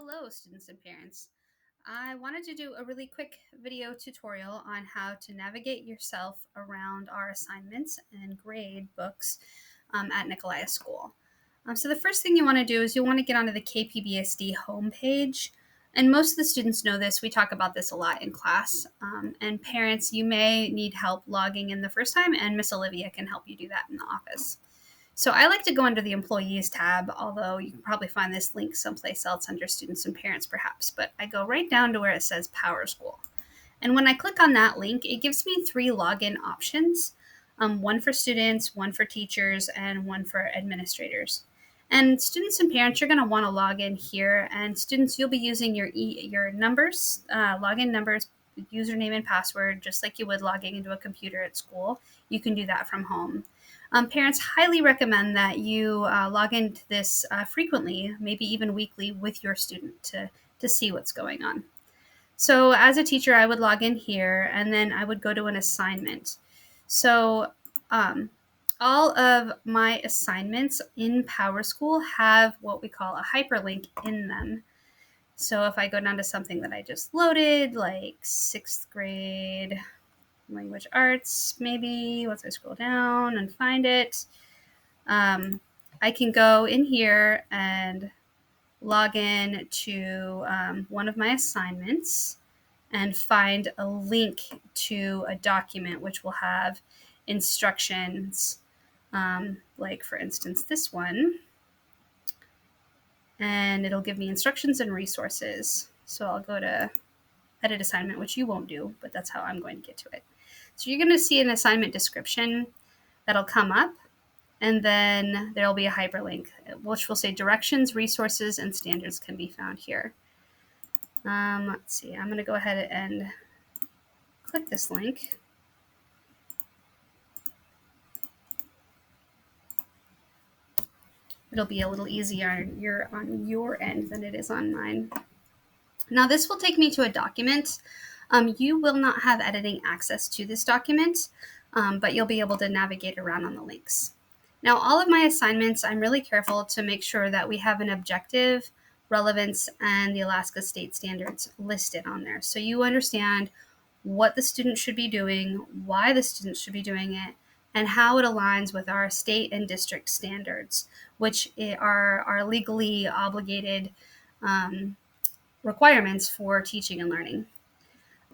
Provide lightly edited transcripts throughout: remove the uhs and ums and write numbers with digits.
Hello, students and parents. I wanted to do a really quick video tutorial on how to navigate yourself around our assignments and grade books at Nicolaya School. So the first thing you want to do is you want to get onto the KPBSD homepage. And most of the students know this. We talk about this a lot in class. And parents, you may need help logging in the first time, and Miss Olivia can help you do that in the office. So I like to go under the Employees tab, although you can probably find this link someplace else under Students and Parents perhaps, but I go right down to where it says PowerSchool. And when I click on that link, it gives me 3 login options, one for students, one for teachers, and one for administrators. And students and parents, you're going to want to log in here, and students, you'll be using your numbers, login numbers, username and password, just like you would logging into a computer at school. You can do that from home. Parents highly recommend that you log into this frequently, maybe even weekly, with your student to see what's going on. So as a teacher, I would log in here, and then I would go to an assignment. So all of my assignments in PowerSchool have what we call a hyperlink in them. So if I go down to something that I just loaded, like 6th grade language arts, maybe, once I scroll down and find it, I can go in here and log in to one of my assignments and find a link to a document which will have instructions, like for instance this one, and it'll give me instructions and resources. So I'll go to edit assignment, which you won't do, but that's how I'm going to get to it. So you're going to see an assignment description that'll come up, and then there'll be a hyperlink, which will say directions, resources, and standards can be found here. Let's see, I'm going to go ahead and click this link. It'll be a little easier on your end than it is on mine. Now this will take me to a document. You will not have editing access to this document, but you'll be able to navigate around on the links. Now, all of my assignments, I'm really careful to make sure that we have an objective, relevance, and the Alaska State Standards listed on there. So you understand what the student should be doing, why the student should be doing it, and how it aligns with our state and district standards, which are legally obligated requirements for teaching and learning.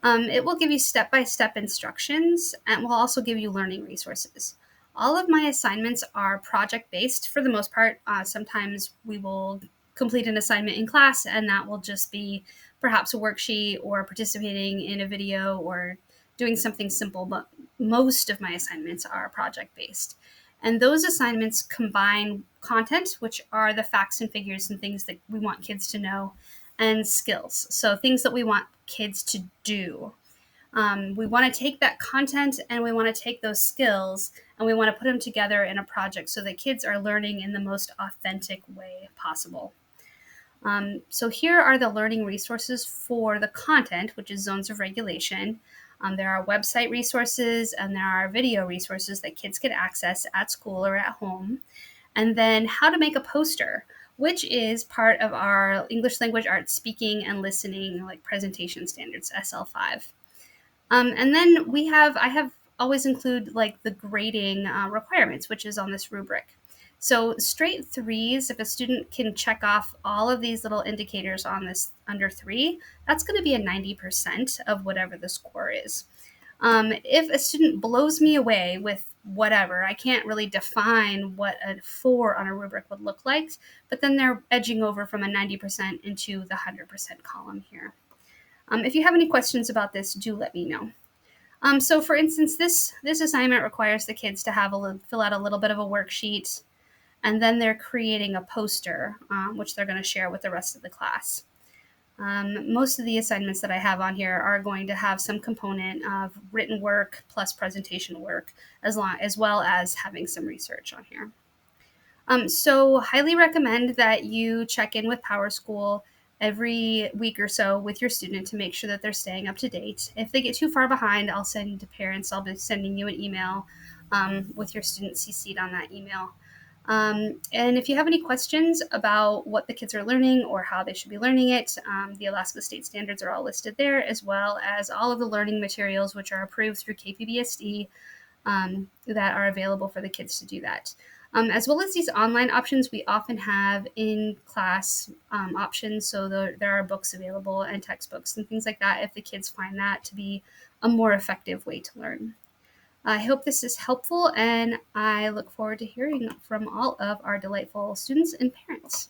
It will give you step-by-step instructions, and will also give you learning resources. All of my assignments are project-based for the most part. Sometimes we will complete an assignment in class, and that will just be perhaps a worksheet or participating in a video or doing something simple, but most of my assignments are project-based. And those assignments combine content, which are the facts and figures and things that we want kids to know, and skills, so things that we want kids to do. We want to take that content and we want to take those skills and we want to put them together in a project so that kids are learning in the most authentic way possible. So here are the learning resources for the content, which is zones of regulation. There are website resources and there are video resources that kids can access at school or at home. And then how to make a poster, which is part of our English language arts speaking and listening, like presentation standards, SL5. And then I have always include like the grading requirements, which is on this rubric. So straight 3s, if a student can check off all of these little indicators on this under 3, that's going to be a 90% of whatever the score is. If a student blows me away with whatever, I can't really define what a 4 on a rubric would look like, but then they're edging over from a 90% into the 100% column here. If you have any questions about this, do let me know. So for instance, this assignment requires the kids to fill out a little bit of a worksheet, and then they're creating a poster, which they're going to share with the rest of the class. Most of the assignments that I have on here are going to have some component of written work plus presentation work, as well as having some research on here. So highly recommend that you check in with PowerSchool every week or so with your student to make sure that they're staying up to date. If they get too far behind, I'll send to parents. I'll be sending you an email with your student CC'd on that email. And if you have any questions about what the kids are learning or how they should be learning it, the Alaska State Standards are all listed there, as well as all of the learning materials which are approved through KPBSD that are available for the kids to do that. As well as these online options, we often have in-class options. So there are books available and textbooks and things like that if the kids find that to be a more effective way to learn. I hope this is helpful, and I look forward to hearing from all of our delightful students and parents.